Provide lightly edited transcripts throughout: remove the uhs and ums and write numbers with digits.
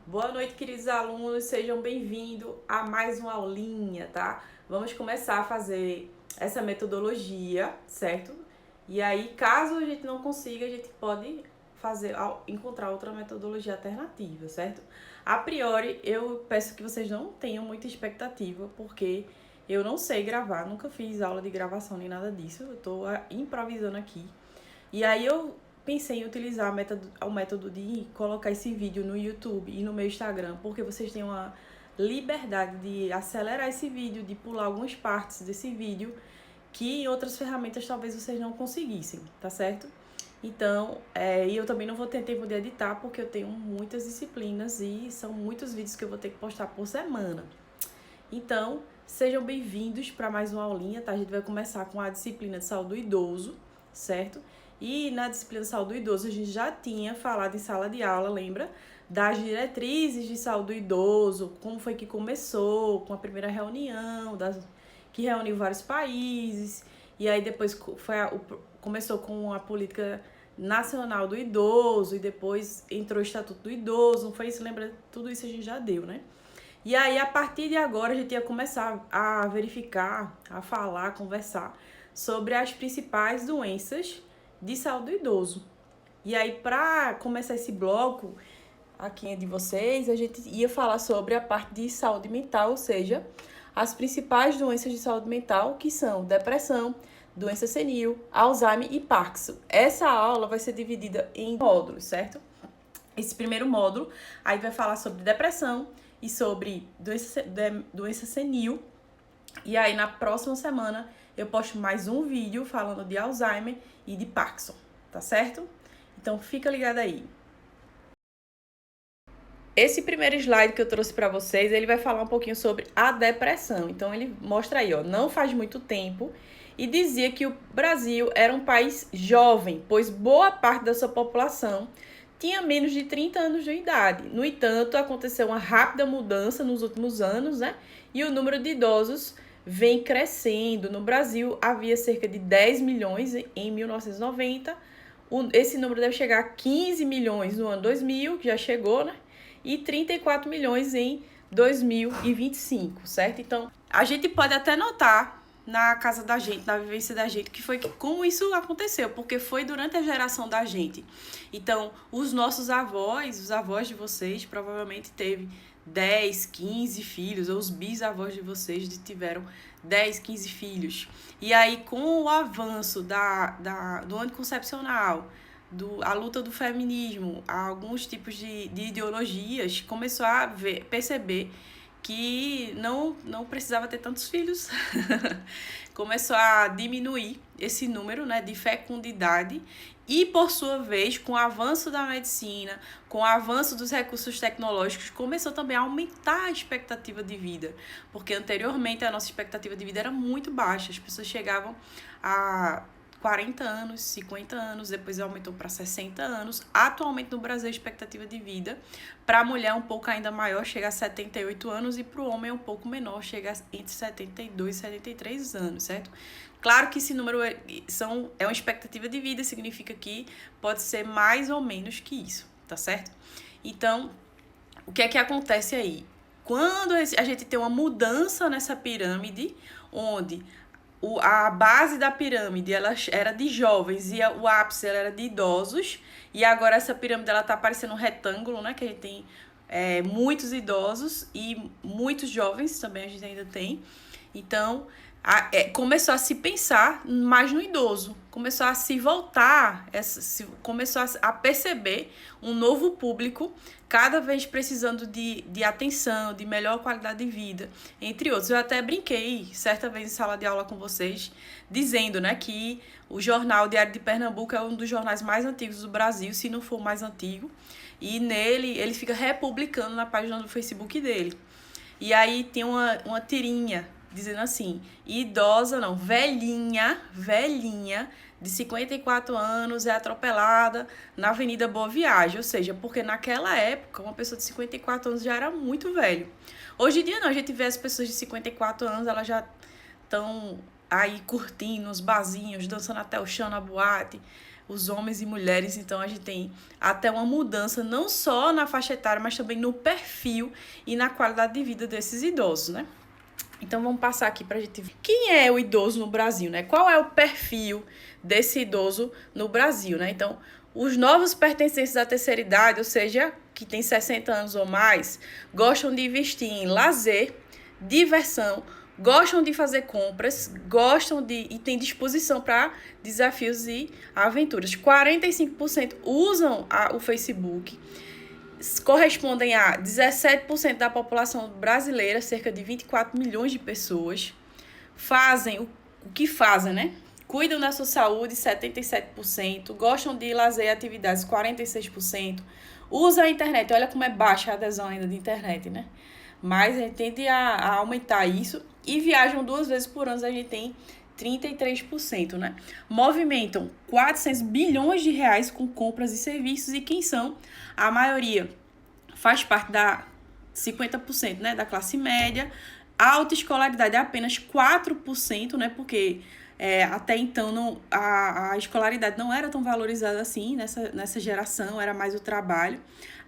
Boa noite, queridos alunos, sejam bem-vindos a mais uma aulinha, tá? Vamos começar a fazer essa metodologia, certo? E aí, caso a gente não consiga, a gente pode encontrar outra metodologia alternativa, certo? A priori, eu peço que vocês não tenham muita expectativa, porque eu não sei gravar, nunca fiz aula de gravação nem nada disso, eu tô improvisando aqui. E aí eu pensei em utilizar o método de colocar esse vídeo no YouTube e no meu Instagram, porque vocês têm uma liberdade de acelerar esse vídeo, de pular algumas partes desse vídeo, que em outras ferramentas talvez vocês não conseguissem, tá certo? Então, e eu também não vou ter tempo de editar, porque eu tenho muitas disciplinas e são muitos vídeos que eu vou ter que postar por semana. Então, sejam bem-vindos para mais uma aulinha, tá? A gente vai começar com a disciplina de saúde do idoso, certo? E na disciplina de saúde do idoso, a gente já tinha falado em sala de aula, lembra? Das diretrizes de saúde do idoso, como foi que começou, com a primeira reunião, que reuniu vários países, e aí depois começou com a política nacional do idoso, e depois entrou o Estatuto do Idoso, não foi isso? Lembra? Tudo isso a gente já deu, né? E aí, a partir de agora, a gente ia começar a verificar, a falar, a conversar sobre as principais doenças de saúde do idoso. E aí, para começar esse bloco aqui de vocês, a gente ia falar sobre a parte de saúde mental, ou seja, as principais doenças de saúde mental, que são depressão, doença senil, Alzheimer e Parkinson. Essa aula vai ser dividida em módulos, certo? Esse primeiro módulo aí vai falar sobre depressão e sobre doença senil. E aí na próxima semana eu posto mais um vídeo falando de Alzheimer e de Parkinson, tá certo? Então fica ligado aí. Esse primeiro slide que eu trouxe para vocês, ele vai falar um pouquinho sobre a depressão. Então ele mostra aí, ó, não faz muito tempo, e dizia que o Brasil era um país jovem, pois boa parte da sua população tinha menos de 30 anos de idade. No entanto, aconteceu uma rápida mudança nos últimos anos, né? E o número de idosos vem crescendo. No Brasil, havia cerca de 10 milhões em 1990. Esse número deve chegar a 15 milhões no ano 2000, que já chegou, né? E 34 milhões em 2025, certo? Então, a gente pode até notar na casa da gente, na vivência da gente, que foi como isso aconteceu, porque foi durante a geração da gente. Então, os nossos avós, os avós de vocês, provavelmente teve 10, 15 filhos, ou os bisavós de vocês tiveram 10, 15 filhos. E aí, com o avanço do anticoncepcional, a luta do feminismo, alguns tipos de ideologias, começou a perceber que não precisava ter tantos filhos. Começou a diminuir esse número, né, de fecundidade e, por sua vez, com o avanço da medicina, com o avanço dos recursos tecnológicos, começou também a aumentar a expectativa de vida, porque anteriormente a nossa expectativa de vida era muito baixa, as pessoas chegavam a 40 anos, 50 anos, depois aumentou para 60 anos. Atualmente no Brasil a expectativa de vida para a mulher um pouco ainda maior, chega a 78 anos, e para o homem um pouco menor, chega entre 72 e 73 anos, certo? Claro que esse número é uma expectativa de vida, significa que pode ser mais ou menos que isso, tá certo? Então, o que é que acontece aí? Quando a gente tem uma mudança nessa pirâmide, onde a base da pirâmide ela era de jovens e o ápice ela era de idosos, e agora essa pirâmide ela tá parecendo um retângulo, né? Que a gente tem muitos idosos e muitos jovens também a gente ainda tem. Então, começou a se pensar mais no idoso, começou a se voltar, começou a perceber um novo público cada vez precisando de atenção, de melhor qualidade de vida, entre outros. Eu até brinquei certa vez em sala de aula com vocês, dizendo, né, que o jornal Diário de Pernambuco é um dos jornais mais antigos do Brasil, se não for o mais antigo, e nele ele fica republicando na página do Facebook dele. E aí tem uma tirinha dizendo assim, idosa não, velhinha, de 54 anos é atropelada na Avenida Boa Viagem. Ou seja, porque naquela época, uma pessoa de 54 anos já era muito velho. Hoje em dia não, a gente vê as pessoas de 54 anos, elas já estão aí curtindo os barzinhos, dançando até o chão na boate. os homens e mulheres. Então, a gente tem até uma mudança, não só na faixa etária, mas também no perfil e na qualidade de vida desses idosos, né? Então, vamos passar aqui para a gente ver quem é o idoso no Brasil, né? Qual é o perfil desse idoso no Brasil, né? Então, os novos pertencentes à terceira idade, ou seja, que tem 60 anos ou mais, gostam de investir em lazer, diversão, gostam de fazer compras, e têm disposição para desafios e aventuras. 45% usam o Facebook, correspondem a 17% da população brasileira, cerca de 24 milhões de pessoas. Fazem o que fazem, né? Cuidam da sua saúde, 77%. Gostam de lazer e atividades, 46%. Usam a internet. Olha como é baixa a adesão ainda de internet, né? Mas a gente tende a aumentar isso. E viajam 2 vezes por ano, a gente tem 33%, né? Movimentam 400 bilhões de reais com compras e serviços. E quem são? A maioria faz parte da 50%, né? Da classe média. A autoescolaridade é apenas 4%, né? Porque até então a escolaridade não era tão valorizada assim nessa geração, era mais o trabalho.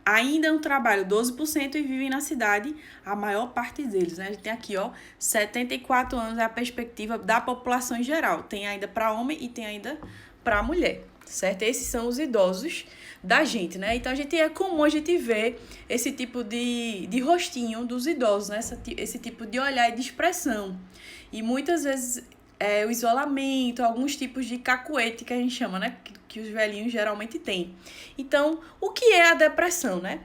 Ainda é um trabalho 12% e vivem na cidade a maior parte deles, né? A gente tem aqui, 74 anos é a perspectiva da população em geral. Tem ainda para homem e tem ainda para mulher, certo? Esses são os idosos da gente, né? Então, é comum a gente ver esse tipo de rostinho dos idosos, né? Esse tipo de olhar e de expressão. E muitas vezes o isolamento, alguns tipos de cacuete que a gente chama, né? Que os velhinhos geralmente têm. Então, o que é a depressão, né?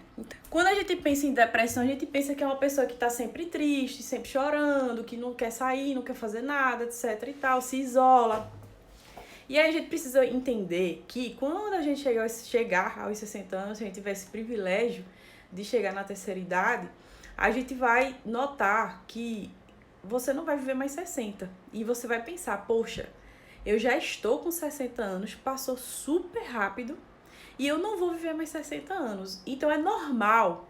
Quando a gente pensa em depressão, a gente pensa que é uma pessoa que está sempre triste, sempre chorando, que não quer sair, não quer fazer nada, etc e tal, se isola. E aí a gente precisa entender que quando a gente chegar aos 60 anos, se a gente tiver esse privilégio de chegar na terceira idade, a gente vai notar que você não vai viver mais 60. E você vai pensar, poxa, eu já estou com 60 anos, passou super rápido e eu não vou viver mais 60 anos. Então é normal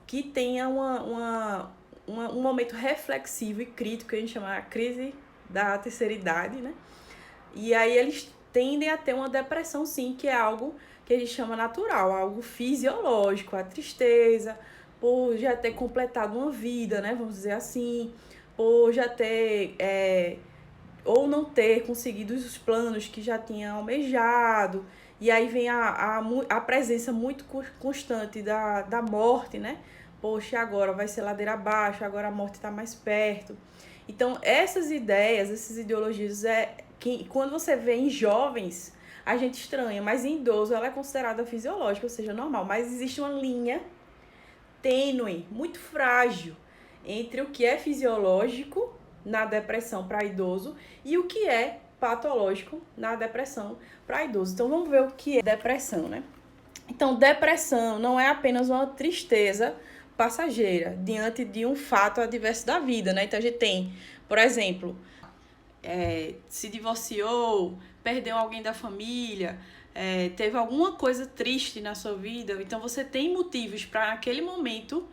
que tenha um momento reflexivo e crítico, que a gente chama a crise da terceira idade, né? E aí eles tendem a ter uma depressão, sim, que é algo que a gente chama natural, algo fisiológico, a tristeza, por já ter completado uma vida, né? Vamos dizer assim, por já ter, ou não ter conseguido os planos que já tinha almejado. E aí vem a presença muito constante da morte, né? Poxa, agora vai ser ladeira abaixo, agora a morte está mais perto. Então, essas ideias, essas ideologias, que quando você vê em jovens, a gente estranha, mas em idoso ela é considerada fisiológica, ou seja, normal. Mas existe uma linha tênue, muito frágil, entre o que é fisiológico na depressão para idoso e o que é patológico na depressão para idoso. Então, vamos ver o que é depressão, né? Então, depressão não é apenas uma tristeza passageira diante de um fato adverso da vida, né? Então, a gente tem, por exemplo, se divorciou, perdeu alguém da família, teve alguma coisa triste na sua vida, então você tem motivos para naquele momento,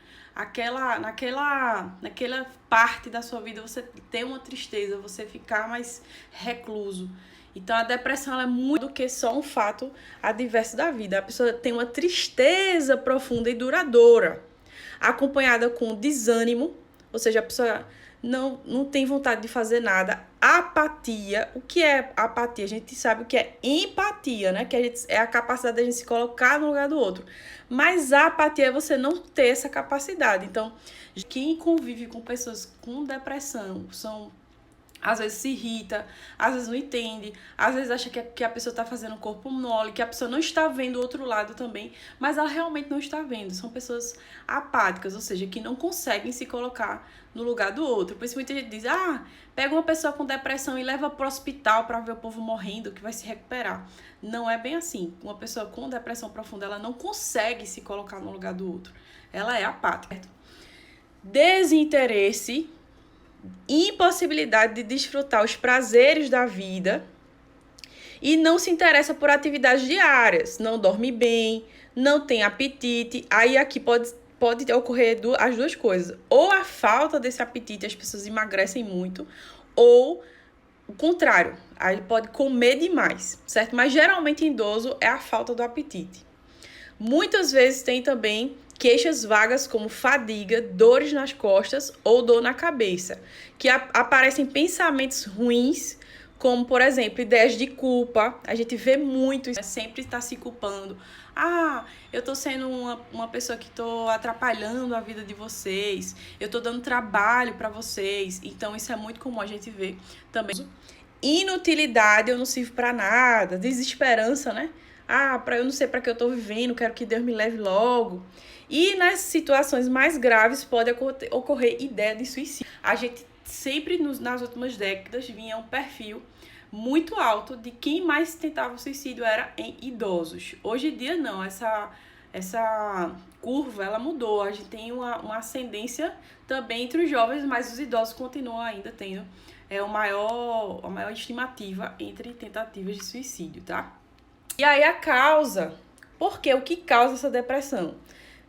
naquela parte da sua vida você ter uma tristeza, você ficar mais recluso. Então a depressão ela é muito do que só um fato adverso da vida. A pessoa tem uma tristeza profunda e duradoura, acompanhada com desânimo, ou seja, a pessoa não tem vontade de fazer nada. Apatia. O que é apatia? A gente sabe o que é empatia, né? Que é a capacidade de a gente se colocar no lugar do outro. Mas a apatia é você não ter essa capacidade. Então, quem convive com pessoas com depressão às vezes se irrita, às vezes não entende, às vezes acha que a pessoa está fazendo um corpo mole, que a pessoa não está vendo o outro lado também, mas ela realmente não está vendo. São pessoas apáticas, ou seja, que não conseguem se colocar no lugar do outro. Por isso muita gente diz, pega uma pessoa com depressão e leva para o hospital para ver o povo morrendo, que vai se recuperar. Não é bem assim. Uma pessoa com depressão profunda, ela não consegue se colocar no lugar do outro. Ela é apática. Desinteresse, impossibilidade de desfrutar os prazeres da vida e não se interessa por atividades diárias, não dorme bem, não tem apetite. Aí aqui pode ocorrer as duas coisas, ou a falta desse apetite, as pessoas emagrecem muito, ou o contrário, aí ele pode comer demais, certo? Mas geralmente em idoso é a falta do apetite. Muitas vezes tem também queixas vagas como fadiga, dores nas costas ou dor na cabeça, que aparecem pensamentos ruins, como, por exemplo, ideias de culpa. A gente vê muito isso, sempre está se culpando. Ah, eu tô sendo uma pessoa que tô atrapalhando a vida de vocês, eu tô dando trabalho para vocês. Então, isso é muito comum a gente ver também. Inutilidade, eu não sirvo para nada, desesperança, né? Ah, eu não sei para que eu tô vivendo, quero que Deus me leve logo. E nas situações mais graves pode ocorrer ideia de suicídio. A gente sempre, nas últimas décadas, vinha um perfil muito alto de quem mais tentava o suicídio era em idosos. Hoje em dia, não. Essa curva, ela mudou. A gente tem uma ascendência também entre os jovens, mas os idosos continuam ainda tendo a maior estimativa entre tentativas de suicídio, tá? E aí a causa, porque o que causa essa depressão?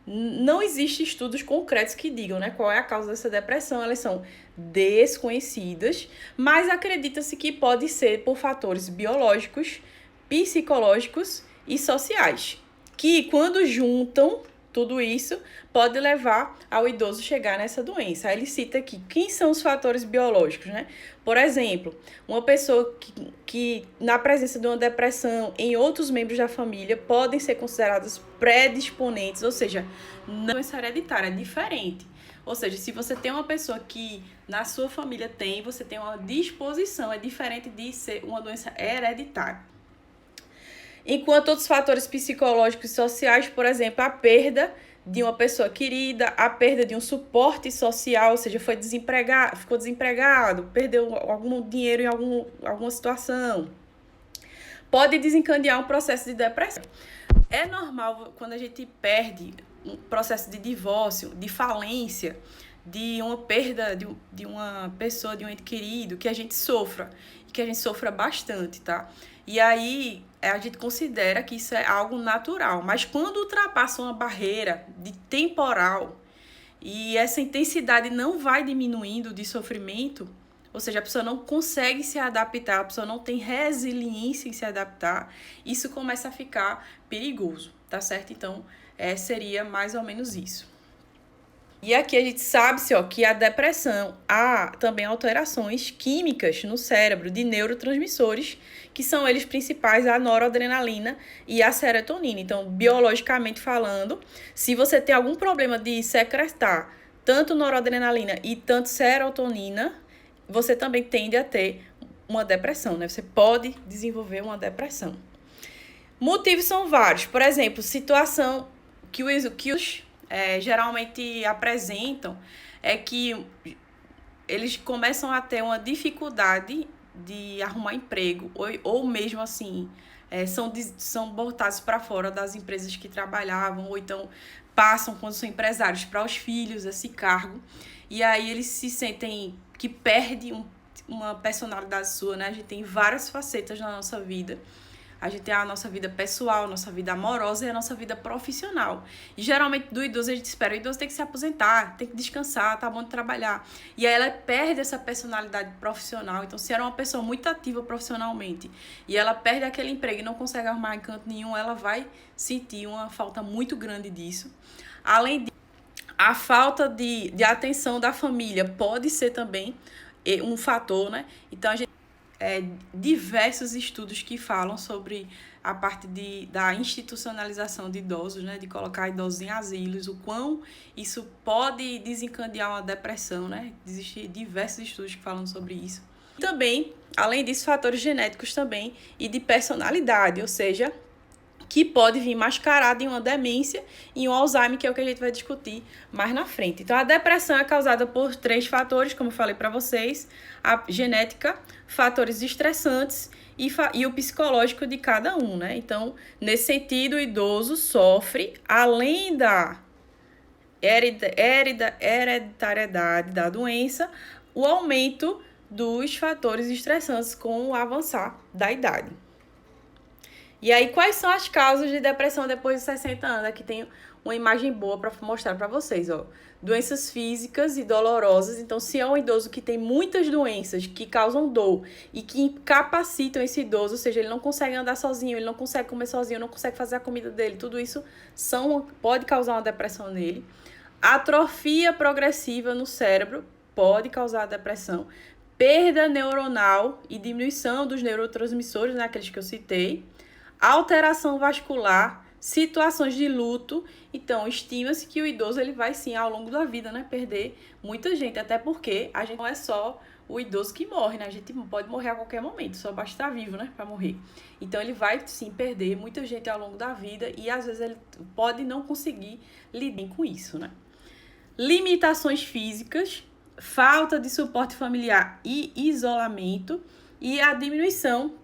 Não existem estudos concretos que digam, né, qual é a causa dessa depressão. Elas são desconhecidas, mas acredita-se que pode ser por fatores biológicos, psicológicos e sociais, que quando juntam tudo isso, pode levar ao idoso chegar nessa doença. Aí ele cita aqui, quem são os fatores biológicos, né? Por exemplo, uma pessoa que na presença de uma depressão em outros membros da família podem ser consideradas predisponentes, ou seja, não é doença hereditária, é diferente. Ou seja, se você tem uma pessoa que na sua família tem, você tem uma disposição, é diferente de ser uma doença hereditária. Enquanto outros fatores psicológicos e sociais, por exemplo, a perda de uma pessoa querida, a perda de um suporte social, ou seja, ficou desempregado, perdeu algum dinheiro em alguma situação, pode desencadear um processo de depressão. É normal quando a gente perde um processo de divórcio, de falência, de uma perda de uma pessoa, de um ente querido, que a gente sofra, e que a gente sofra bastante, tá? E aí a gente considera que isso é algo natural, mas quando ultrapassa uma barreira de temporal e essa intensidade não vai diminuindo de sofrimento, ou seja, a pessoa não consegue se adaptar, a pessoa não tem resiliência em se adaptar, isso começa a ficar perigoso, tá certo? Então, seria mais ou menos isso. E aqui a gente sabe que a depressão há também alterações químicas no cérebro de neurotransmissores, que são eles principais, a noradrenalina e a serotonina. Então, biologicamente falando, se você tem algum problema de secretar tanto noradrenalina e tanto serotonina, você também tende a ter uma depressão, né? Você pode desenvolver uma depressão. Motivos são vários. Por exemplo, situação que os geralmente apresentam é que eles começam a ter uma dificuldade de arrumar emprego, ou mesmo assim, são botados para fora das empresas que trabalhavam, ou então passam, quando são empresários, para os filhos esse cargo, e aí eles se sentem que perdem uma personalidade sua, né? A gente tem várias facetas na nossa vida. A gente tem a nossa vida pessoal, a nossa vida amorosa e a nossa vida profissional. E geralmente do idoso a gente espera, o idoso tem que se aposentar, tem que descansar, tá bom de trabalhar. E aí ela perde essa personalidade profissional. Então, se era uma pessoa muito ativa profissionalmente e ela perde aquele emprego e não consegue arrumar em canto nenhum, ela vai sentir uma falta muito grande disso. Além disso, a falta de atenção da família pode ser também um fator, né? Então, a gente diversos estudos que falam sobre a parte da institucionalização de idosos, né, de colocar idosos em asilos, o quão isso pode desencadear uma depressão, né? Existem diversos estudos que falam sobre isso. Também, além disso, fatores genéticos também e de personalidade, ou seja, que pode vir mascarado em uma demência e um Alzheimer, que é o que a gente vai discutir mais na frente. Então, a depressão é causada por 3 fatores, como eu falei para vocês: a genética, fatores estressantes e o psicológico de cada um, né? Então, nesse sentido, o idoso sofre, além da hereditariedade da doença, o aumento dos fatores estressantes com o avançar da idade. E aí, quais são as causas de depressão depois de 60 anos? Aqui tem uma imagem boa para mostrar para vocês, ó. Doenças físicas e dolorosas. Então, se é um idoso que tem muitas doenças que causam dor e que incapacitam esse idoso, ou seja, ele não consegue andar sozinho, ele não consegue comer sozinho, não consegue fazer a comida dele, tudo isso pode causar uma depressão nele. Atrofia progressiva no cérebro pode causar depressão. Perda neuronal e diminuição dos neurotransmissores, né, aqueles que eu citei. Alteração vascular, situações de luto. Então, estima-se que o idoso ele vai sim, ao longo da vida, né, perder muita gente, até porque a gente não é só o idoso que morre, né? A gente pode morrer a qualquer momento, só basta estar vivo, né, para morrer. Então, ele vai sim perder muita gente ao longo da vida e às vezes ele pode não conseguir lidar com isso, né? Limitações físicas, falta de suporte familiar e isolamento e a diminuição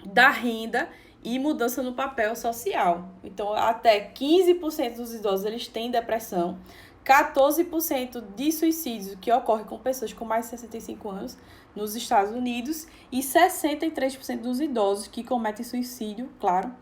da renda e mudança no papel social. Então, até 15% dos idosos eles têm depressão, 14% de suicídios que ocorre com pessoas com mais de 65 anos nos Estados Unidos e 63% dos idosos que cometem suicídio, claro,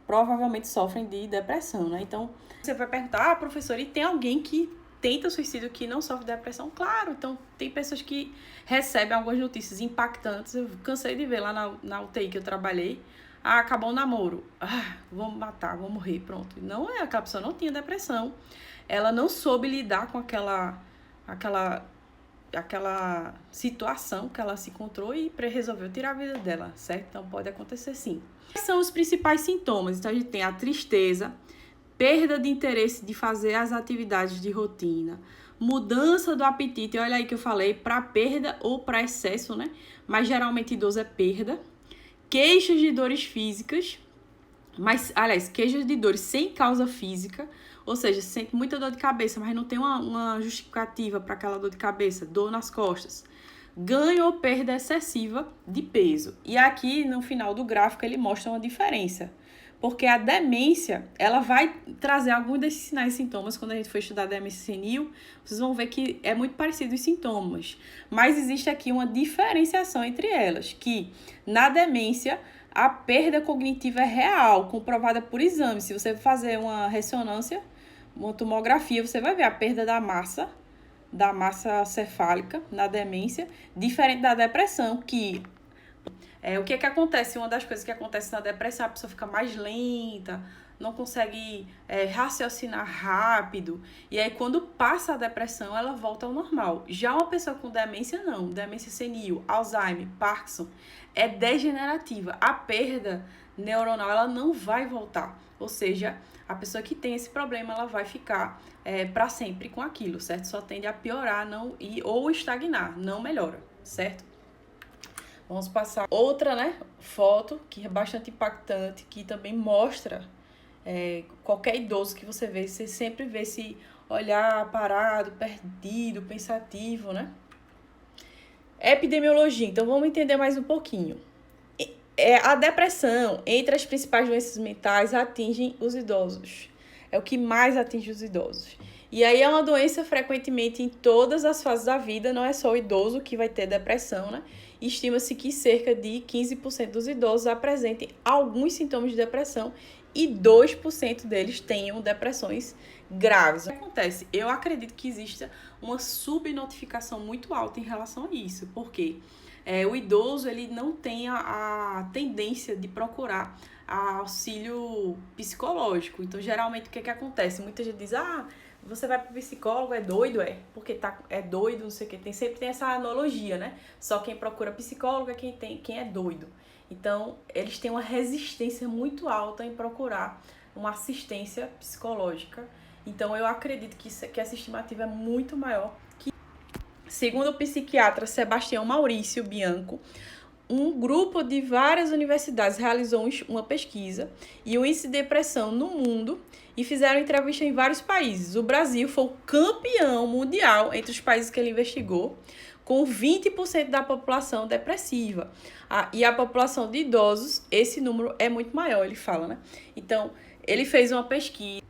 provavelmente sofrem de depressão, né? Então, você vai perguntar, professor, e tem alguém que tenta suicídio que não sofre de depressão? Claro, então tem pessoas que recebem algumas notícias impactantes. Eu cansei de ver lá na UTI que eu trabalhei. Acabou o namoro. Vou matar, vou morrer, pronto. Não é, aquela pessoa não tinha depressão. Ela não soube lidar com aquela situação que ela se encontrou e resolveu tirar a vida dela, certo? Então pode acontecer sim. Quais são os principais sintomas? Então a gente tem a tristeza, perda de interesse de fazer as atividades de rotina, mudança do apetite, olha aí que eu falei, para perda ou para excesso, né? Mas geralmente idoso é perda. Queixas de dores físicas, mas, aliás, queixas de dores sem causa física, ou seja, sente muita dor de cabeça, mas não tem uma justificativa para aquela dor de cabeça, dor nas costas. Ganho ou perda excessiva de peso. E aqui, no final do gráfico, ele mostra uma diferença. Porque a demência, ela vai trazer alguns desses sinais e sintomas. Quando a gente for estudar a demência senil, vocês vão ver que é muito parecido os sintomas. Mas existe aqui uma diferenciação entre elas, que na demência, a perda cognitiva é real, comprovada por exame. Se você fazer uma ressonância, uma tomografia, você vai ver a perda da massa cefálica na demência, diferente da depressão, que... o que acontece? Uma das coisas que acontece na depressão, a pessoa fica mais lenta, não consegue raciocinar rápido. E aí, quando passa a depressão, ela volta ao normal. Já uma pessoa com demência, não. Demência senil, Alzheimer, Parkinson, é degenerativa. A perda neuronal, ela não vai voltar. Ou seja, a pessoa que tem esse problema, ela vai ficar para sempre com aquilo, certo? Só tende a piorar ou estagnar, não melhora, certo? Vamos passar outra, né, foto que é bastante impactante, que também mostra qualquer idoso que você vê, você sempre vê esse olhar parado, perdido, pensativo, né? Epidemiologia, então vamos entender mais um pouquinho. A depressão, entre as principais doenças mentais, atingem os idosos. É o que mais atinge os idosos. E aí é uma doença frequentemente em todas as fases da vida, não é só o idoso que vai ter depressão, né? Estima-se que cerca de 15% dos idosos apresentem alguns sintomas de depressão e 2% deles tenham depressões graves. O que acontece? Eu acredito que exista uma subnotificação muito alta em relação a isso, porque o idoso ele não tem a tendência de procurar auxílio psicológico. Então, geralmente, o que acontece? Muita gente diz, você vai pro psicólogo, é doido, porque é doido, não sei o que. Sempre tem essa analogia, né? Só quem procura psicólogo é quem é doido. Então, eles têm uma resistência muito alta em procurar uma assistência psicológica. Então, eu acredito que essa estimativa é muito maior. Segundo o psiquiatra Sebastião Maurício Bianco, um grupo de várias universidades realizou uma pesquisa e o índice de depressão no mundo e fizeram entrevista em vários países. O Brasil foi o campeão mundial entre os países que ele investigou, com 20% da população depressiva. E a população de idosos, esse número é muito maior, ele fala, né? Então, ele fez uma pesquisa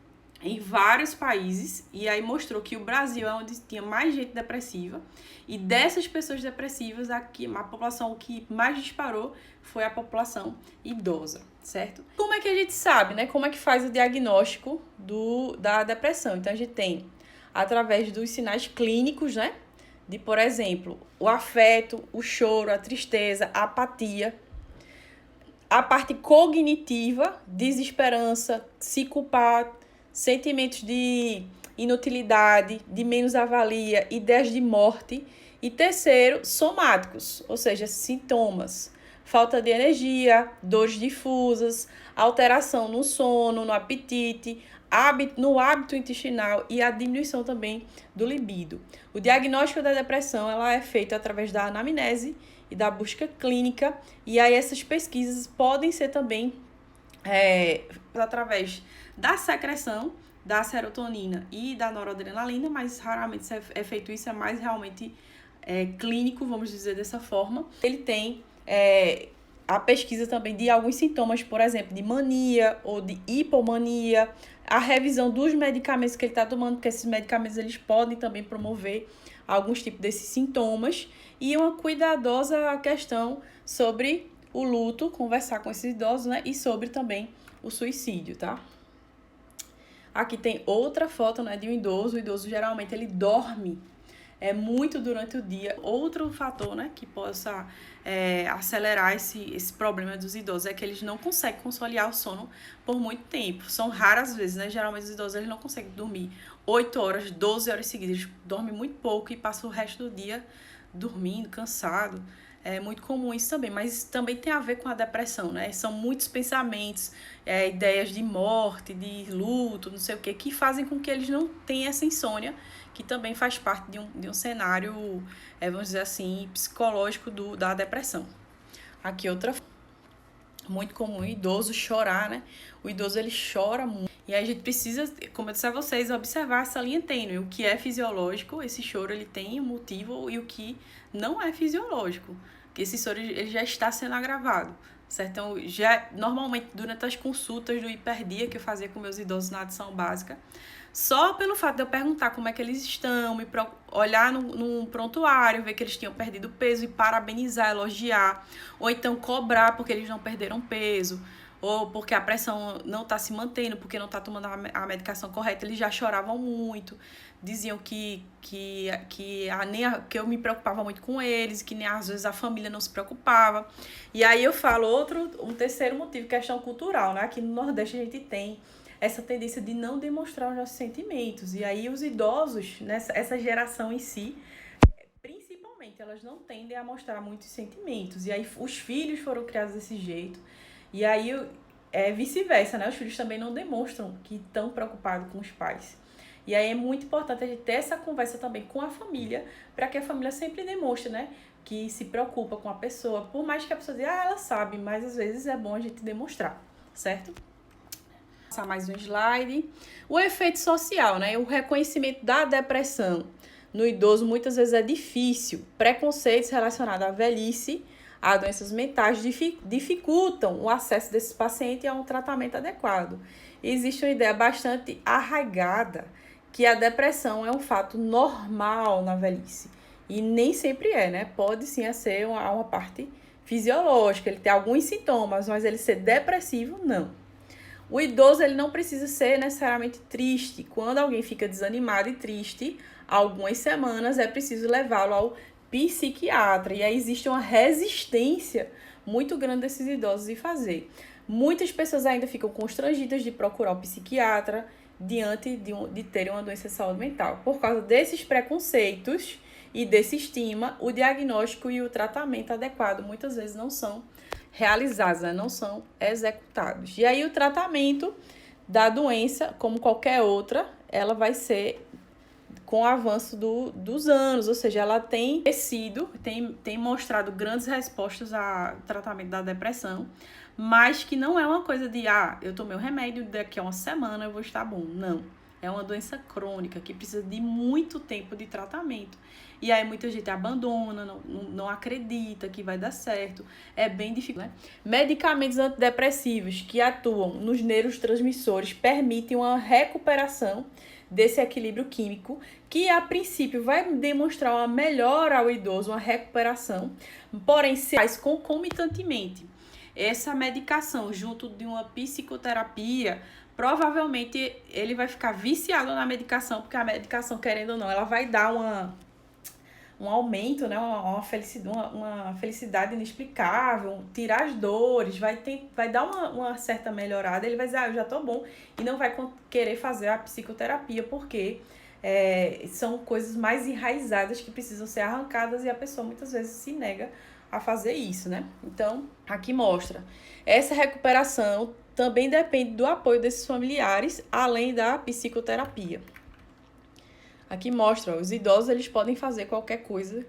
em vários países, e aí mostrou que o Brasil é onde tinha mais gente depressiva, e dessas pessoas depressivas, aqui, a população que mais disparou foi a população idosa, certo? Como é que a gente sabe, né? Como é que faz o diagnóstico da depressão? Então, a gente tem, através dos sinais clínicos, né? De, por exemplo, o afeto, o choro, a tristeza, a apatia. A parte cognitiva, desesperança, se culpar, sentimentos de inutilidade, de menos-avalia, ideias de morte. E terceiro, somáticos, ou seja, sintomas. Falta de energia, dores difusas, alteração no sono, no apetite, no hábito intestinal e a diminuição também do libido. O diagnóstico da depressão ela é feito através da anamnese e da busca clínica, e aí essas pesquisas podem ser também através da secreção da serotonina e da noradrenalina, mas raramente é feito isso, é mais realmente clínico, vamos dizer dessa forma. Ele tem a pesquisa também de alguns sintomas, por exemplo, de mania ou de hipomania, a revisão dos medicamentos que ele está tomando, porque esses medicamentos eles podem também promover alguns tipos desses sintomas, e uma cuidadosa questão sobre o luto, conversar com esses idosos, né, e sobre também o suicídio, tá? Aqui tem outra foto, né, de um idoso. O idoso geralmente ele dorme muito durante o dia. Outro fator, né, que possa acelerar esse problema dos idosos é que eles não conseguem conciliar o sono por muito tempo. São raras vezes, né? Geralmente os idosos eles não conseguem dormir 8 horas, 12 horas seguidas. Eles dormem muito pouco e passam o resto do dia dormindo, cansado. É muito comum isso também, mas também tem a ver com a depressão, né? São muitos pensamentos, ideias de morte, de luto, não sei o que fazem com que eles não tenham essa insônia, que também faz parte de um cenário, vamos dizer assim, psicológico da depressão. Aqui outra muito comum, o idoso chorar, né? O idoso ele chora muito. E aí a gente precisa, como eu disse a vocês, observar essa linha tênue. O que é fisiológico, esse choro ele tem um motivo, e o que não é fisiológico. Porque esse choro ele já está sendo agravado, certo? Então, normalmente, durante as consultas do hiperdia que eu fazia com meus idosos na adição básica, só pelo fato de eu perguntar como é que eles estão, olhar num prontuário, ver que eles tinham perdido peso e parabenizar, elogiar, ou então cobrar porque eles não perderam peso, ou porque a pressão não está se mantendo, porque não está tomando a medicação correta, eles já choravam muito, diziam que eu me preocupava muito com eles, que nem às vezes a família não se preocupava. E aí eu falo um terceiro motivo, questão cultural, né? Aqui no Nordeste a gente tem essa tendência de não demonstrar os nossos sentimentos. E aí os idosos, essa geração em si, principalmente, elas não tendem a mostrar muitos sentimentos. E aí os filhos foram criados desse jeito. E aí vice-versa, né? Os filhos também não demonstram que estão preocupados com os pais. E aí é muito importante a gente ter essa conversa também com a família, para que a família sempre demonstre, né, que se preocupa com a pessoa. Por mais que a pessoa diga, ela sabe, mas às vezes é bom a gente demonstrar, certo? Passar mais um slide. O efeito social, né? O reconhecimento da depressão no idoso muitas vezes é difícil. Preconceitos relacionados à velhice, a doenças mentais dificultam o acesso desses pacientes a um tratamento adequado. Existe uma ideia bastante arraigada que a depressão é um fato normal na velhice. E nem sempre é, né? Pode sim ser uma parte fisiológica, ele tem alguns sintomas, mas ele ser depressivo, não. O idoso ele não precisa ser necessariamente triste. Quando alguém fica desanimado e triste, algumas semanas é preciso levá-lo ao psiquiatra. E aí existe uma resistência muito grande desses idosos de fazer. Muitas pessoas ainda ficam constrangidas de procurar o psiquiatra diante de terem uma doença de saúde mental. Por causa desses preconceitos e desse estigma, o diagnóstico e o tratamento adequado muitas vezes não são realizados, né? Não são executados. E aí o tratamento da doença, como qualquer outra, ela vai ser com o avanço dos anos, ou seja, ela tem crescido, tem mostrado grandes respostas ao tratamento da depressão, mas que não é uma coisa de, eu tomei o remédio, daqui a uma semana eu vou estar bom. Não. É uma doença crônica que precisa de muito tempo de tratamento. E aí muita gente abandona, não acredita que vai dar certo. É bem difícil, né? Medicamentos antidepressivos que atuam nos neurotransmissores permitem uma recuperação desse equilíbrio químico, que a princípio vai demonstrar uma melhora ao idoso, uma recuperação, porém se faz concomitantemente. Essa medicação junto de uma psicoterapia, provavelmente ele vai ficar viciado na medicação, porque a medicação, querendo ou não, ela vai dar um aumento, né? uma felicidade inexplicável, tirar as dores, vai dar uma certa melhorada, ele vai dizer, eu já tô bom, e não vai querer fazer a psicoterapia, porque são coisas mais enraizadas que precisam ser arrancadas, e a pessoa muitas vezes se nega a fazer isso, né? Então, aqui mostra. Essa recuperação também depende do apoio desses familiares, além da psicoterapia. Aqui mostra, os idosos eles podem fazer qualquer coisa,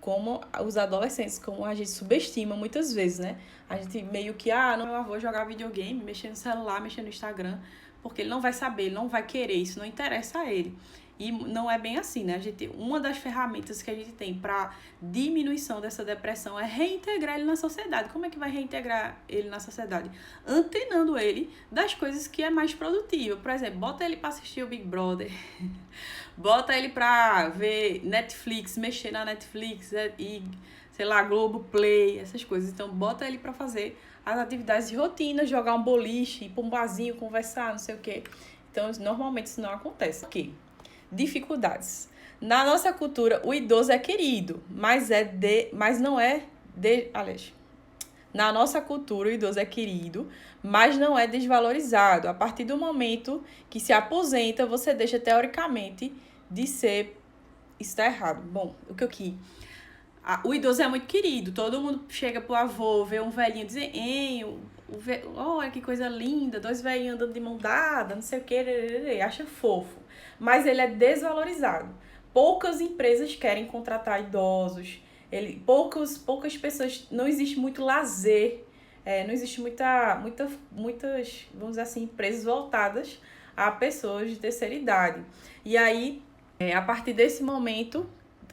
como os adolescentes, como a gente subestima muitas vezes, né? A gente meio que, não vou jogar videogame, mexer no celular, mexer no Instagram, porque ele não vai saber, ele não vai querer, isso não interessa a ele. E não é bem assim, né? Uma das ferramentas que a gente tem para diminuição dessa depressão é reintegrar ele na sociedade. Como é que vai reintegrar ele na sociedade? Antenando ele das coisas que é mais produtivo. Por exemplo, bota ele para assistir o Big Brother, bota ele para ver Netflix, mexer na Netflix e, sei lá, Globoplay, essas coisas. Então, bota ele para fazer as atividades de rotina, jogar um boliche, ir para um barzinho, conversar, não sei o quê. Então, normalmente isso não acontece. Aqui. Dificuldades. Na nossa cultura, o idoso é querido, mas não é na nossa cultura, o idoso é querido, mas não é desvalorizado. A partir do momento que se aposenta, você deixa teoricamente de ser... Isso está errado. Bom, o idoso é muito querido. Todo mundo chega pro avô, vê um velhinho e diz, olha que coisa linda, 2 velhinhos andando de mão dada, não sei o que, acha fofo. Mas ele é desvalorizado. Poucas empresas querem contratar idosos. Poucas pessoas... Não existe muito lazer. Não existe muitas, vamos dizer assim, empresas voltadas a pessoas de terceira idade. E aí, a partir desse momento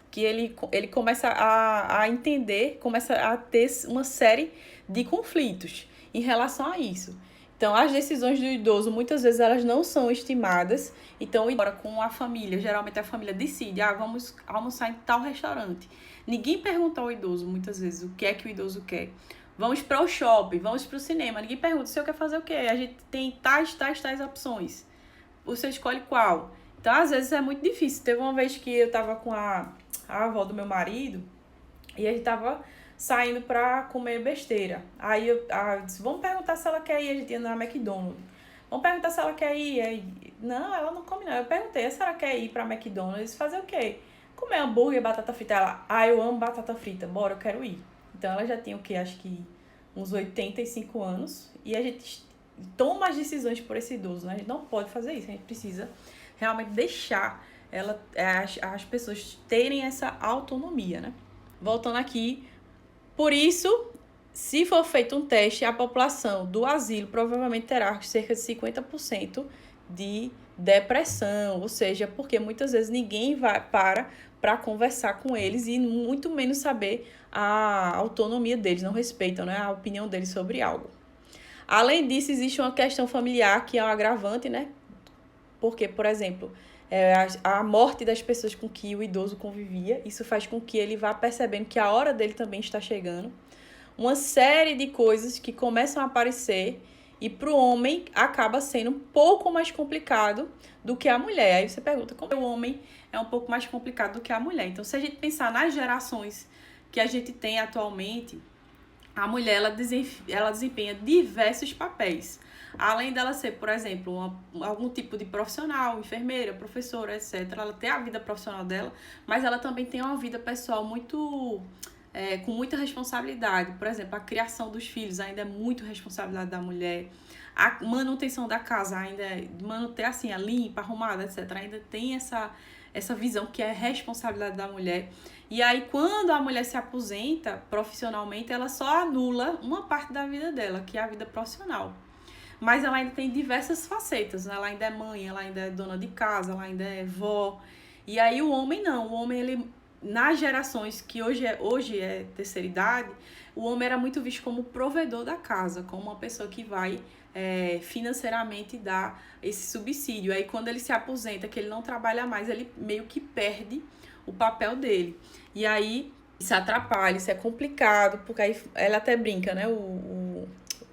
que ele começa a entender, começa a ter uma série de conflitos em relação a isso. Então, as decisões do idoso, muitas vezes, elas não são estimadas. Então, agora com a família, geralmente a família decide, vamos almoçar em tal restaurante. Ninguém pergunta ao idoso, muitas vezes, o que é que o idoso quer. Vamos para o shopping, vamos para o cinema. Ninguém pergunta, o senhor quer fazer o quê? A gente tem tais opções. O senhor escolhe qual? Então, às vezes, é muito difícil. Teve uma vez que eu estava com a avó do meu marido e a gente estava saindo pra comer besteira. Aí eu disse, vamos perguntar se ela quer ir. A gente ia na McDonald's. Vamos perguntar se ela quer ir. Aí, não, ela não come não. Eu perguntei, se ela quer ir pra McDonald's, fazer o quê? Comer hambúrguer, batata frita. Ela, eu amo batata frita, bora, eu quero ir. Então ela já tinha o quê? Acho que uns 85 anos. E a gente toma as decisões por esse idoso, né? A gente não pode fazer isso. A gente precisa realmente deixar as pessoas terem essa autonomia, né? Voltando aqui. Por isso, se for feito um teste, a população do asilo provavelmente terá cerca de 50% de depressão, ou seja, porque muitas vezes ninguém para conversar com eles e muito menos saber a autonomia deles, não respeitam, né, a opinião deles sobre algo. Além disso, existe uma questão familiar que é um agravante, né? Porque, por exemplo, a morte das pessoas com que o idoso convivia, isso faz com que ele vá percebendo que a hora dele também está chegando. Uma série de coisas que começam a aparecer e para o homem acaba sendo um pouco mais complicado do que a mulher. Aí você pergunta, como o homem é um pouco mais complicado do que a mulher? Então, se a gente pensar nas gerações que a gente tem atualmente, a mulher ela desempenha diversos papéis. Além dela ser, por exemplo, algum tipo de profissional, enfermeira, professora, etc. Ela tem a vida profissional dela, mas ela também tem uma vida pessoal com muita responsabilidade. Por exemplo, a criação dos filhos ainda é muito responsabilidade da mulher. A manutenção da casa ainda manter assim, a limpa, arrumada, etc. Ainda tem essa visão que é responsabilidade da mulher. E aí, quando a mulher se aposenta profissionalmente, ela só anula uma parte da vida dela, que é a vida profissional. mas ela ainda tem diversas facetas, né? Ela ainda é mãe, ela ainda é dona de casa, ela ainda é vó. E aí o homem não, o homem, ele, nas gerações que hoje é terceira idade, o homem era muito visto como provedor da casa, como uma pessoa que vai financeiramente dar esse subsídio. Aí quando ele se aposenta, que ele não trabalha mais, ele meio que perde o papel dele. E aí isso atrapalha, isso é complicado, porque aí ela até brinca, né?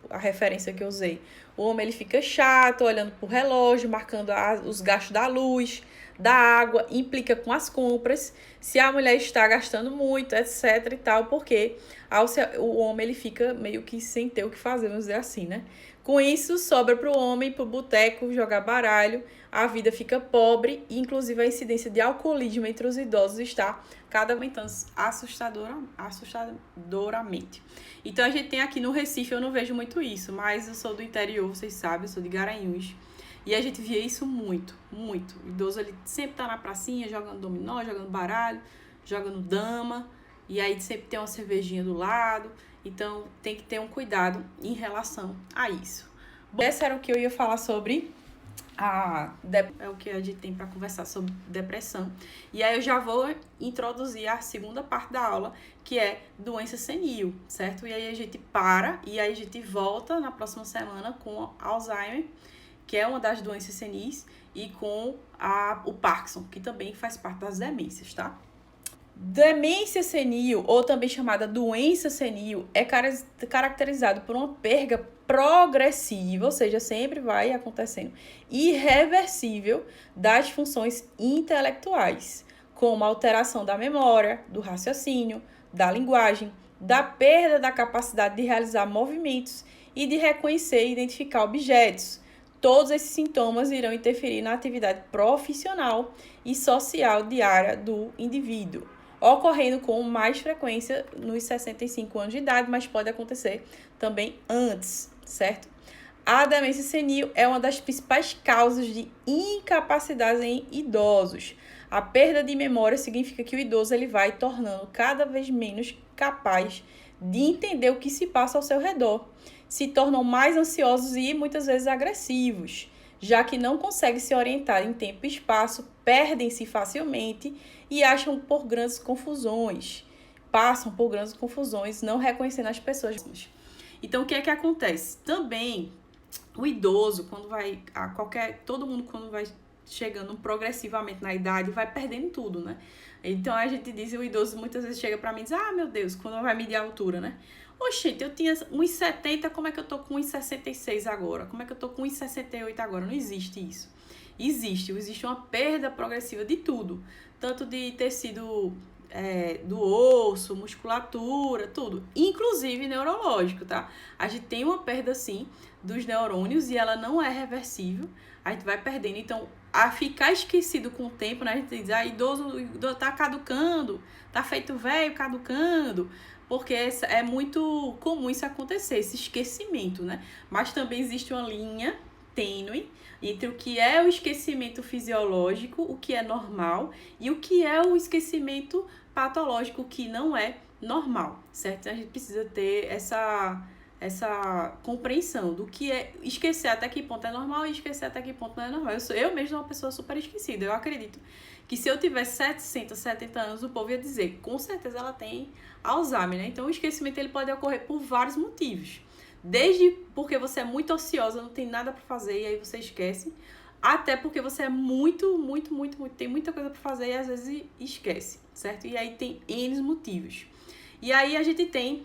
A referência que eu usei. O homem, ele fica chato, olhando pro relógio, marcando os gastos da luz, da água, implica com as compras, se a mulher está gastando muito, etc e tal, porque o homem, ele fica meio que sem ter o que fazer, vamos dizer assim, né? Com isso, sobra pro homem ir pro boteco, jogar baralho, a vida fica pobre, e inclusive a incidência de alcoolismo entre os idosos está cada vez aumentando assustadoramente. Então a gente tem aqui no Recife, eu não vejo muito isso, mas eu sou do interior, vocês sabem, eu sou de Garanhuns. E a gente via isso muito, muito. O idoso, ele sempre tá na pracinha, jogando dominó, jogando baralho, jogando dama. E aí sempre tem uma cervejinha do lado. Então tem que ter um cuidado em relação a isso. Bom, essa era o que eu ia falar sobre é o que a gente tem para conversar sobre depressão. E aí eu já vou introduzir a segunda parte da aula, que é doença senil, certo? E aí a gente para e aí a gente volta na próxima semana com Alzheimer, que é uma das doenças senis, e com o Parkinson, que também faz parte das demências, tá? Demência senil, ou também chamada doença senil, é caracterizado por uma perda progressiva, ou seja, sempre vai acontecendo, irreversível das funções intelectuais, como a alteração da memória, do raciocínio, da linguagem, da perda da capacidade de realizar movimentos e de reconhecer e identificar objetos. Todos esses sintomas irão interferir na atividade profissional e social diária do indivíduo, ocorrendo com mais frequência nos 65 anos de idade, mas pode acontecer também antes, certo? A demência senil é uma das principais causas de incapacidade em idosos. A perda de memória significa que o idoso, ele vai tornando cada vez menos capaz de entender o que se passa ao seu redor. Se tornam mais ansiosos e muitas vezes agressivos, já que não conseguem se orientar em tempo e espaço, perdem-se facilmente e acham por grandes confusões, passam por grandes confusões, não reconhecendo as pessoas. Então, o que é que acontece? Também, o idoso, todo mundo quando vai chegando progressivamente na idade, vai perdendo tudo, né? Então, a gente diz, o idoso muitas vezes chega pra mim e diz, meu Deus, quando vai medir a altura, né? Oxente, eu tinha 1,70, como é que eu tô com 1,66 agora? Como é que eu tô com 1,68 agora? Não existe isso. Existe uma perda progressiva de tudo. Tanto de tecido do osso, musculatura, tudo. Inclusive neurológico, tá? A gente tem uma perda, sim, dos neurônios e ela não é reversível. A gente vai perdendo. Então, a ficar esquecido com o tempo, né? A gente diz, idoso tá caducando, tá feito velho, caducando. Porque é muito comum isso acontecer, esse esquecimento, né? Mas também existe uma linha tênue entre o que é o esquecimento fisiológico, o que é normal, e o que é o esquecimento patológico, que não é normal, certo? A gente precisa ter essa compreensão do que é esquecer até que ponto é normal e esquecer até que ponto não é normal. Eu mesmo sou uma pessoa super esquecida. Eu acredito que se eu tivesse 60, 70 anos, o povo ia dizer, com certeza ela tem Alzheimer, né? Então o esquecimento, ele pode ocorrer por vários motivos. Desde porque você é muito ociosa, não tem nada para fazer e aí você esquece, até porque você é muito, tem muita coisa para fazer e às vezes esquece, certo? E aí tem N motivos. E aí a gente tem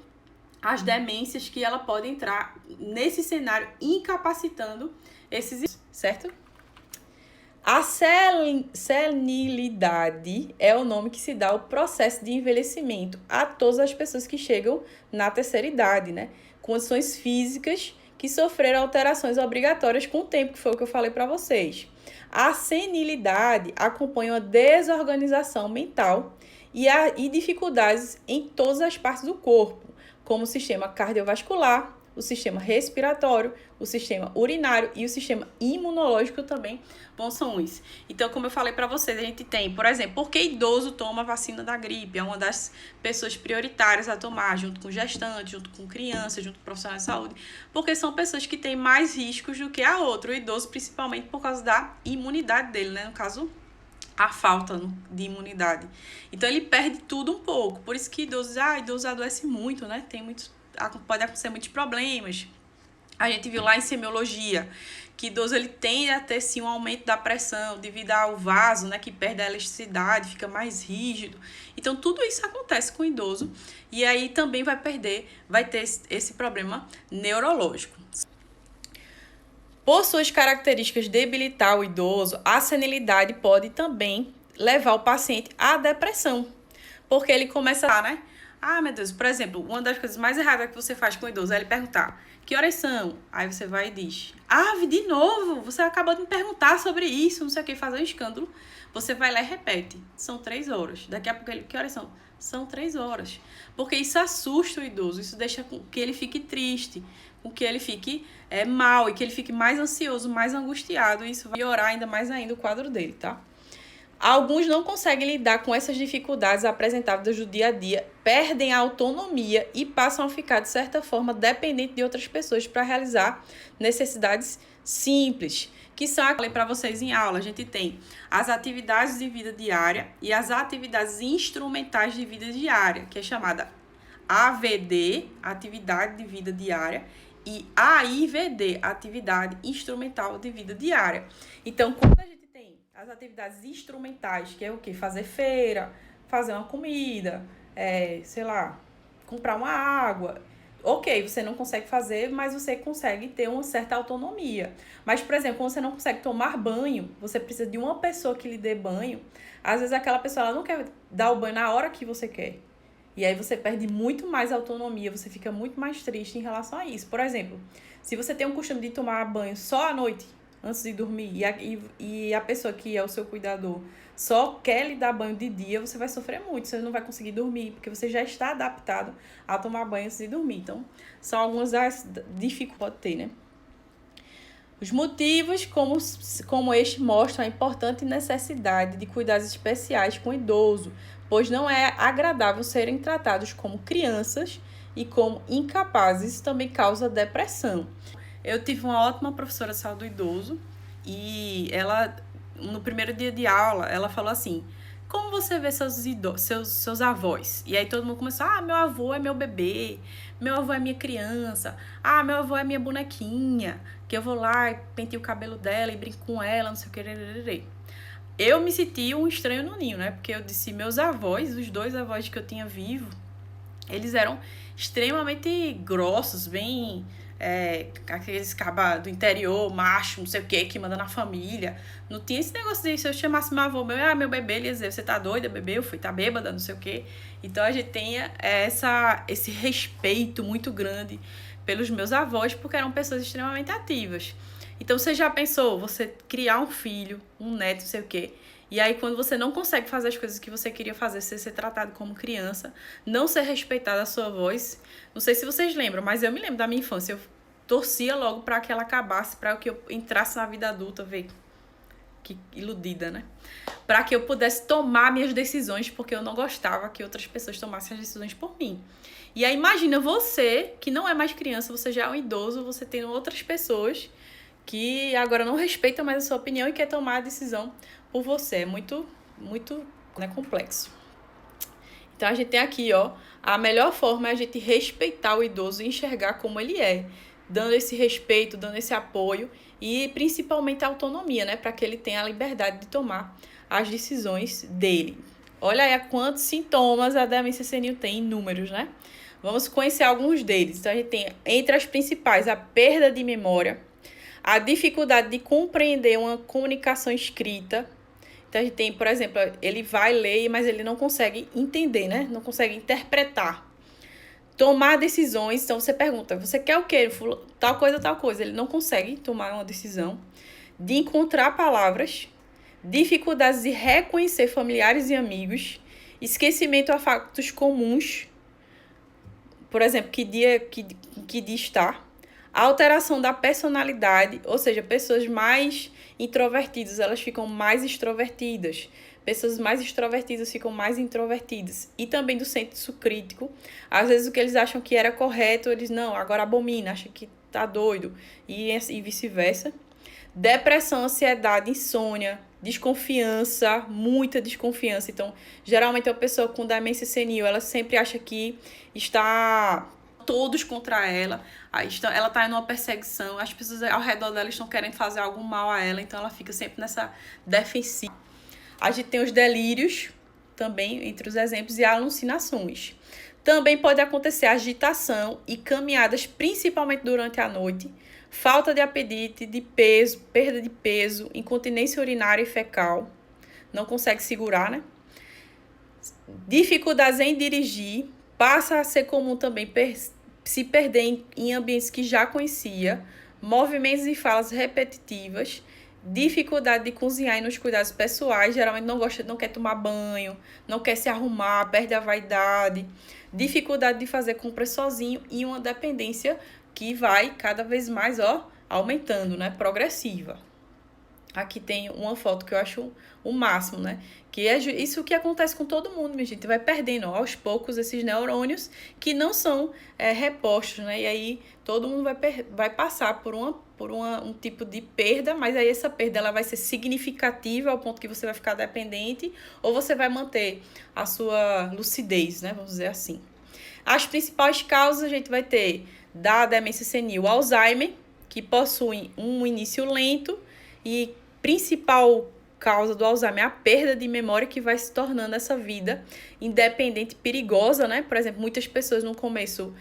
as demências, que ela pode entrar nesse cenário incapacitando esses, certo? A senilidade é o nome que se dá ao processo de envelhecimento a todas as pessoas que chegam na terceira idade, né? Condições físicas que sofreram alterações obrigatórias com o tempo, que foi o que eu falei para vocês. A senilidade acompanha uma desorganização mental e dificuldades em todas as partes do corpo, como o sistema cardiovascular, o sistema respiratório, o sistema urinário e o sistema imunológico também vão ser ruins. Então, como eu falei para vocês, a gente tem, por exemplo, por que idoso toma a vacina da gripe? É uma das pessoas prioritárias a tomar, junto com gestantes, junto com crianças, junto com profissionais de saúde, porque são pessoas que têm mais riscos do que a outra. O idoso, principalmente por causa da imunidade dele, né? No caso, a falta de imunidade. Então, ele perde tudo um pouco. Por isso que idoso adoece muito, né? Pode acontecer muitos problemas. A gente viu lá em semiologia que idoso ele tende a ter sim um aumento da pressão devido ao vaso, né, que perde a elasticidade, fica mais rígido. Então tudo isso acontece com o idoso e aí também vai ter esse problema neurológico. Por suas características debilitar o idoso, a senilidade pode também levar o paciente à depressão, porque ele começa a, né? Ah, meu Deus, por exemplo, uma das coisas mais erradas que você faz com o idoso é ele perguntar: que horas são? Aí você vai e diz: de novo, você acabou de me perguntar sobre isso, não sei o que, fazer um escândalo. Você vai lá e repete: são 3 horas. Daqui a pouco ele: que horas são? São 3 horas. Porque isso assusta o idoso, isso deixa com que ele fique triste, com que ele fique mal e que ele fique mais ansioso, mais angustiado. E isso vai piorar ainda o quadro dele, tá? Alguns não conseguem lidar com essas dificuldades apresentadas do dia a dia, perdem a autonomia e passam a ficar, de certa forma, dependentes de outras pessoas para realizar necessidades simples, que são, eu falei para vocês em aula, a gente tem as atividades de vida diária e as atividades instrumentais de vida diária, que é chamada AVD, atividade de vida diária, e AIVD, atividade instrumental de vida diária. Então, quando a gente tem as atividades instrumentais, que é o quê? Fazer feira, fazer uma comida, comprar uma água. Ok, você não consegue fazer, mas você consegue ter uma certa autonomia. Mas, por exemplo, quando você não consegue tomar banho, você precisa de uma pessoa que lhe dê banho. Às vezes aquela pessoa ela não quer dar o banho na hora que você quer. E aí você perde muito mais autonomia, você fica muito mais triste em relação a isso. Por exemplo, se você tem um costume de tomar banho só à noite, antes de dormir, e a pessoa que é o seu cuidador só quer lhe dar banho de dia, você vai sofrer muito, você não vai conseguir dormir, porque você já está adaptado a tomar banho antes de dormir. Então, são algumas das dificuldades que pode ter, né? Os motivos como este mostram a importante necessidade de cuidados especiais com o idoso, pois não é agradável serem tratados como crianças e como incapazes. Isso também causa depressão. Eu tive uma ótima professora de saúde do idoso e ela, no primeiro dia de aula, ela falou assim: como você vê seus avós? E aí todo mundo começou: meu avô é meu bebê, meu avô é minha criança, meu avô é minha bonequinha, que eu vou lá e penteio o cabelo dela e brinco com ela, não sei o que. Eu me senti um estranho no ninho, né? Porque eu disse, meus avós, os 2 avós que eu tinha vivo, eles eram extremamente grossos, bem... aqueles cabas do interior, macho, não sei o que manda na família. Não tinha esse negócio de, se eu chamasse meu avô, meu bebê, ele ia dizer: você tá doida, bebê? Eu fui, tá bêbada, não sei o que. Então a gente tem esse respeito muito grande pelos meus avós, porque eram pessoas extremamente ativas. Então você já pensou, você criar um filho, um neto, não sei o que, e aí quando você não consegue fazer as coisas que você queria fazer, você ser tratado como criança, não ser respeitada a sua voz. Não sei se vocês lembram, mas eu me lembro da minha infância. Eu torcia logo para que ela acabasse, para que eu entrasse na vida adulta, ver que iludida, né? Para que eu pudesse tomar minhas decisões, porque eu não gostava que outras pessoas tomassem as decisões por mim. E aí imagina você, que não é mais criança, você já é um idoso, você tem outras pessoas que agora não respeitam mais a sua opinião e quer tomar a decisão por você. É muito, muito, né, complexo. Então, a gente tem aqui, a melhor forma é a gente respeitar o idoso e enxergar como ele é, dando esse respeito, dando esse apoio e principalmente a autonomia, né, para que ele tenha a liberdade de tomar as decisões dele. Olha aí quantos sintomas a demência senil tem, inúmeros, né? Vamos conhecer alguns deles. Então, a gente tem, entre as principais, a perda de memória, a dificuldade de compreender uma comunicação escrita. Então, a gente tem, por exemplo, ele vai ler, mas ele não consegue entender, né? Não consegue interpretar. Tomar decisões. Então, você pergunta, você quer o quê? Tal coisa. Ele não consegue tomar uma decisão. De encontrar palavras. Dificuldades de reconhecer familiares e amigos. Esquecimento a fatos comuns. Por exemplo, que dia está. A alteração da personalidade, ou seja, pessoas mais introvertidas, elas ficam mais extrovertidas. Pessoas mais extrovertidas ficam mais introvertidas. E também do senso crítico. Às vezes o que eles acham que era correto, eles não, agora abomina, acham que tá doido. E vice-versa. Depressão, ansiedade, insônia, desconfiança, muita desconfiança. Então, geralmente a pessoa com demência senil, ela sempre acha que está todos contra ela. Ela está em uma perseguição, as pessoas ao redor dela estão querendo fazer algo mal a ela, então ela fica sempre nessa defensiva. A gente tem os delírios, também, entre os exemplos, e alucinações. Também pode acontecer agitação e caminhadas, principalmente durante a noite, falta de apetite, de peso, perda de peso, incontinência urinária e fecal, não consegue segurar, né? Dificuldades em dirigir, passa a ser comum também se perder em ambientes que já conhecia, movimentos e falas repetitivas, dificuldade de cozinhar e nos cuidados pessoais, geralmente não quer tomar banho, não quer se arrumar, perde a vaidade, dificuldade de fazer compras sozinho e uma dependência que vai cada vez mais, aumentando, né? Progressiva. Aqui tem uma foto que eu acho o máximo, né? Que é isso que acontece com todo mundo, minha gente. Vai perdendo aos poucos esses neurônios que não são repostos, né? E aí todo mundo vai passar por um tipo de perda, mas aí essa perda ela vai ser significativa ao ponto que você vai ficar dependente ou você vai manter a sua lucidez, né? Vamos dizer assim. As principais causas a gente vai ter da demência senil, Alzheimer, que possui um início lento e principal causa do Alzheimer é a perda de memória que vai se tornando essa vida independente perigosa, né? Por exemplo, muitas pessoas no começo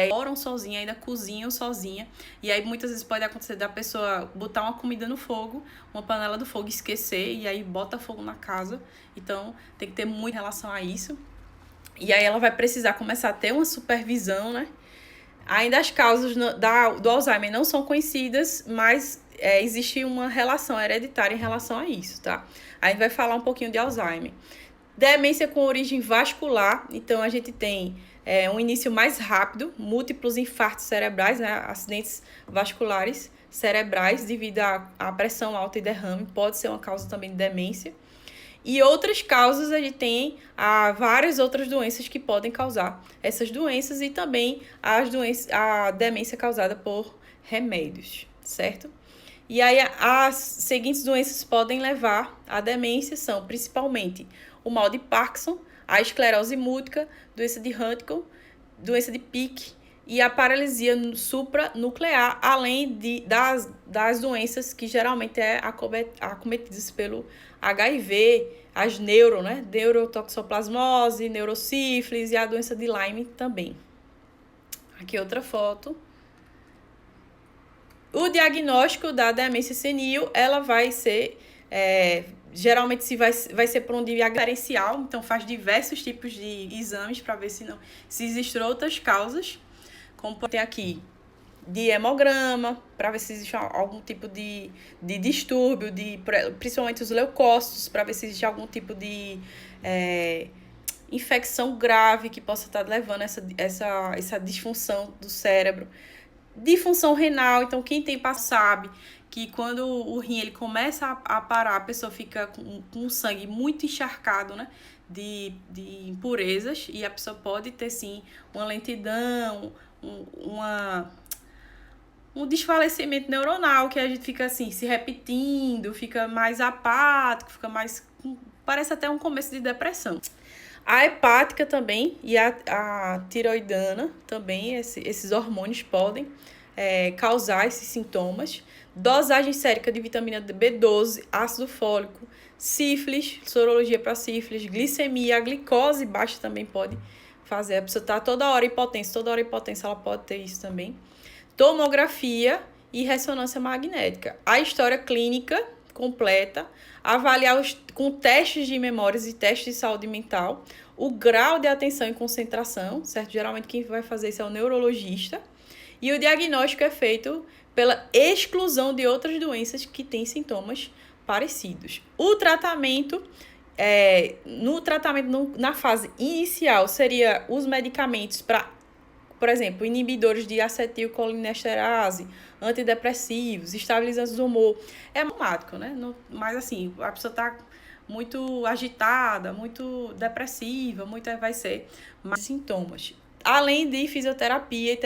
moram sozinha, ainda cozinham sozinha, e aí muitas vezes pode acontecer da pessoa botar uma comida no fogo, uma panela do fogo, esquecer, e aí bota fogo na casa. Então, tem que ter muito em relação a isso. E aí ela vai precisar começar a ter uma supervisão, né? Ainda as causas do Alzheimer não são conhecidas, mas existe uma relação hereditária em relação a isso, tá? A gente vai falar um pouquinho de Alzheimer. Demência com origem vascular, então a gente tem um início mais rápido, múltiplos infartos cerebrais, né? Acidentes vasculares cerebrais devido à pressão alta e derrame, pode ser uma causa também de demência. E outras causas, a gente tem várias outras doenças que podem causar essas doenças e também a demência causada por remédios, certo? E aí, as seguintes doenças podem levar à demência são, principalmente, o mal de Parkinson, a esclerose múltipla, doença de Huntington, doença de Pick e a paralisia supranuclear, além das doenças que geralmente acometidas pelo HIV, as neurotoxoplasmose, neurosífilis e a doença de Lyme também. Aqui outra foto. O diagnóstico da demência senil, ela vai ser, geralmente vai ser por um diagnóstico diferencial, então faz diversos tipos de exames para ver se existem outras causas, como tem aqui de hemograma, para ver se existe algum tipo de distúrbio, principalmente os leucócitos, para ver se existe algum tipo de infecção grave que possa estar levando essa disfunção do cérebro. Disfunção renal, então quem tem sabe que quando o rim ele começa a parar, a pessoa fica com o sangue muito encharcado, né, de impurezas, e a pessoa pode ter sim uma lentidão, um desfalecimento neuronal, que a gente fica assim, se repetindo, fica mais apático, parece até um começo de depressão. A hepática também e a tiroidana também, esses hormônios podem causar esses sintomas. Dosagem sérica de vitamina B12, ácido fólico, sífilis, sorologia para sífilis, glicemia, a glicose baixa também pode fazer. A pessoa está toda hora hipotência, ela pode ter isso também. Tomografia e ressonância magnética. A história clínica completa, avaliar com testes de memórias e testes de saúde mental, o grau de atenção e concentração, certo? Geralmente quem vai fazer isso é o neurologista. E o diagnóstico é feito pela exclusão de outras doenças que têm sintomas parecidos. O tratamento, na fase inicial, seria os medicamentos para por exemplo, inibidores de acetilcolinesterase, antidepressivos, estabilizantes do humor. É automático, né? Mas assim, a pessoa tá muito agitada, muito depressiva, vai ser mais sintomas. Além de fisioterapia e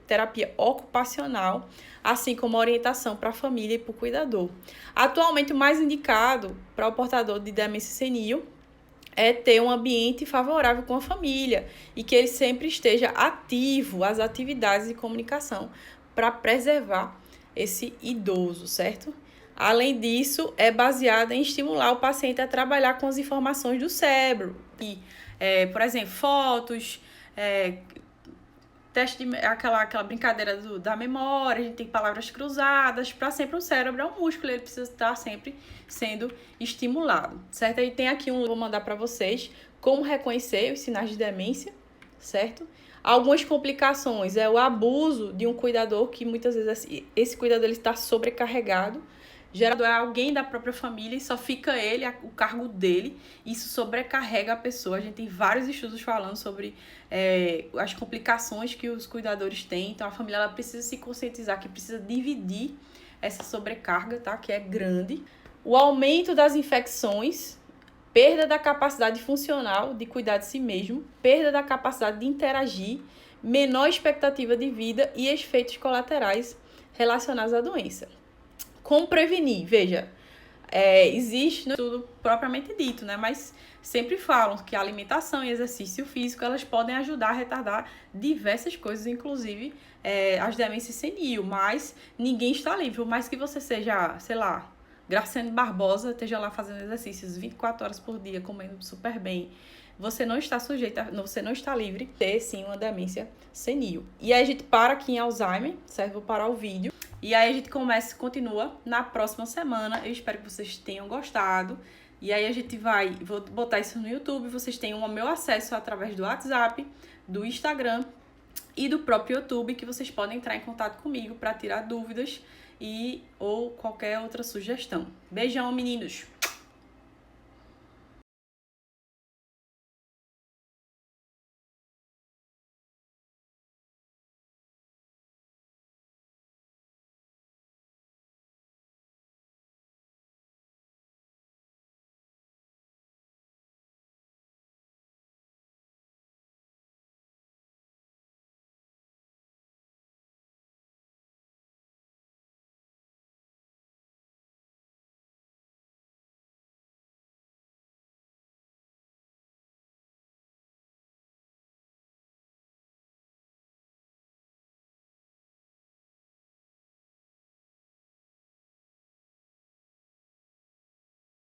terapia ocupacional, assim como orientação para a família e para o cuidador. Atualmente, o mais indicado para o portador de demência senil é ter um ambiente favorável com a família e que ele sempre esteja ativo às atividades de comunicação para preservar esse idoso, certo? Além disso, é baseada em estimular o paciente a trabalhar com as informações do cérebro. E, por exemplo, fotos, teste de aquela brincadeira da memória, a gente tem palavras cruzadas, para sempre o cérebro é um músculo, ele precisa estar sempre sendo estimulado, certo? Aí tem aqui vou mandar para vocês como reconhecer os sinais de demência, certo? Algumas complicações é o abuso de um cuidador, que muitas vezes esse cuidador ele está sobrecarregado, gerado é alguém da própria família e só fica ele, o cargo dele, isso sobrecarrega a pessoa. A gente tem vários estudos falando sobre as complicações que os cuidadores têm, então a família ela precisa se conscientizar que precisa dividir essa sobrecarga, tá? Que é grande. O aumento das infecções, perda da capacidade funcional de cuidar de si mesmo, perda da capacidade de interagir, menor expectativa de vida e efeitos colaterais relacionados à doença. Como prevenir? Veja, existe no estudo propriamente dito, né? Mas sempre falam que a alimentação e exercício físico, elas podem ajudar a retardar diversas coisas, inclusive as demências senil, mas ninguém está livre. Por mais que você seja, sei lá, Graciane Barbosa, esteja lá fazendo exercícios 24 horas por dia, comendo super bem, você não está você não está livre de ter, sim, uma demência senil. E aí a gente para aqui em Alzheimer, certo? Vou parar o vídeo. E aí a gente continua na próxima semana. Eu espero que vocês tenham gostado. E aí a gente vou botar isso no YouTube. Vocês têm o meu acesso através do WhatsApp, do Instagram e do próprio YouTube, que vocês podem entrar em contato comigo para tirar dúvidas ou qualquer outra sugestão. Beijão, meninos!